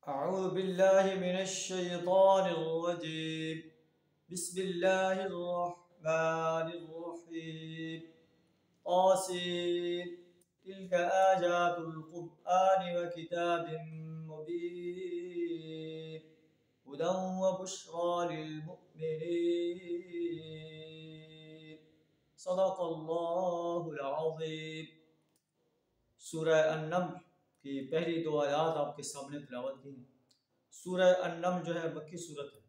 أعوذ بالله من الشيطان الرجيم. بسم الله الرحمن الرحيم. قاسم تلك آيات القرآن وكتاب مبين هدى وبشرى للمؤمنين. صدق الله العظيم. سورہ النمل کی پہلی دو آیات آپ کے سامنے تلاوت کی ہیں۔ سورہ النمل جو ہے مکی صورت ہے۔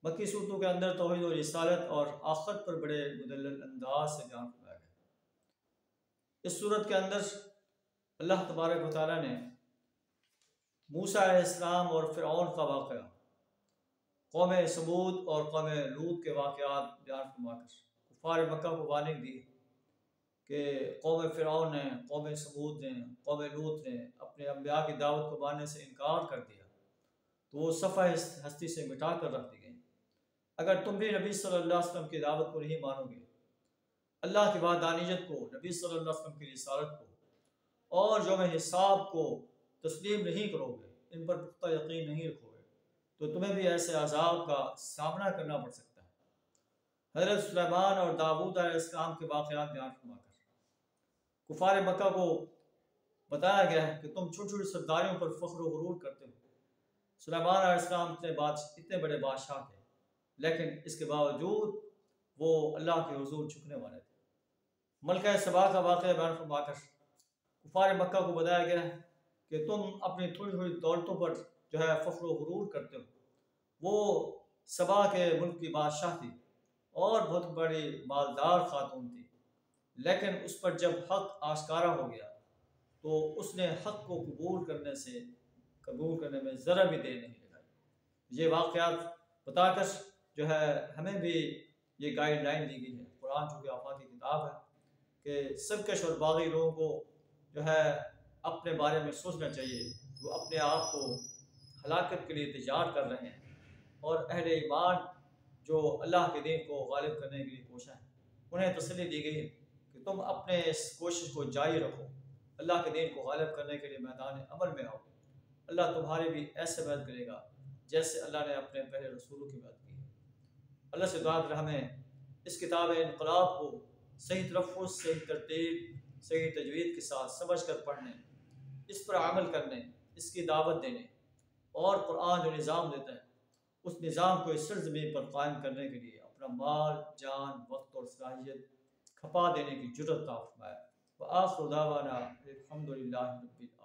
مکی صورتوں کے اندر توحید و رسالت اور آخرت پر بڑے مدلل انداز سے بیان کیا گیا۔ اس صورت کے اندر اللہ تبارک و تعالیٰ نے موسیٰ علیہ السلام اور فرعون کا واقعہ، قوم سمود اور قوم لوط کے واقعات بیان فرما کر کفار مکہ کو وارننگ دی کہ قوم فرعون نے، قوم سمود نے، قوم لوط نے اپنے انبیاء کی دعوت کو ماننے سے انکار کر دیا تو وہ صفحہ ہستی سے مٹا کر رکھ دی گئی۔ اگر تم بھی نبی صلی اللہ علیہ وسلم کی دعوت کو نہیں مانو گے، اللہ کی وحدانیت کو، نبی صلی اللہ علیہ وسلم کی رسالت کو اور یوم حساب کو تسلیم نہیں کرو گے، ان پر پختہ یقین نہیں رکھو گے، تو تمہیں بھی ایسے عذاب کا سامنا کرنا پڑ سکتا ہے۔ حضرت سلیمان اور داؤد علیہ السلام کے واقعات بیان فرما کر کفار مکہ کو بتایا گیا ہے کہ تم چھوٹی چھوٹی سرداریوں پر فخر و غرور کرتے ہو۔ سلیمان علیہ السلام اتنے بڑے بادشاہ تھے، لیکن اس کے باوجود وہ اللہ کے حضور جھکنے والے تھے۔ ملکہ سبا کا واقعہ بیان فرما کر کفار مکہ کو بتایا گیا ہے کہ تم اپنی تھوڑی تھوڑی دولتوں پر جو ہے فخر و غرور کرتے ہو۔ وہ سبا کے ملک کی بادشاہ تھی اور بہت بڑی مالدار خاتون تھی، لیکن اس پر جب حق آشکارا ہو گیا تو اس نے حق کو قبول کرنے میں ذرا بھی دیر نہیں لگائی۔ یہ واقعات بتا کر جو ہے ہمیں بھی یہ گائیڈ لائن دی گئی ہے۔ قرآن چونکہ آفاقی کتاب ہے کہ سرکش اور باغی لوگوں کو جو ہے اپنے بارے میں سوچنا چاہیے، وہ اپنے آپ کو ہلاکت کے لیے تیار کر رہے ہیں، اور اہل ایمان جو اللہ کے دین کو غالب کرنے کے لیے کوشاں ہیں انہیں تسلی دی گئی ہے کہ تم اپنے اس کوشش کو جاری رکھو، اللہ کے دین کو غالب کرنے کے لیے میدان عمل میں آؤ۔ اللہ تمہاری بھی ایسے مدد کرے گا جیسے اللہ نے اپنے پہلے رسولوں کی مدد کی ہے۔ اللہ سے دعا کر ہمیں اس کتاب انقلاب کو صحیح تلفظ، صحیح ترتیب، صحیح تجوید کے ساتھ سمجھ کر پڑھنے، اس پر عمل کرنے، اس کی دعوت دینے، اور قرآن جو نظام دیتا ہے اس نظام کو اس سرزمین پر قائم کرنے کے لیے اپنا مال، جان، وقت اور صلاحیت کھپا دینے کی جرأت عطا فرمائے۔ وآخر دعوانا الحمد للہ رب العالمین۔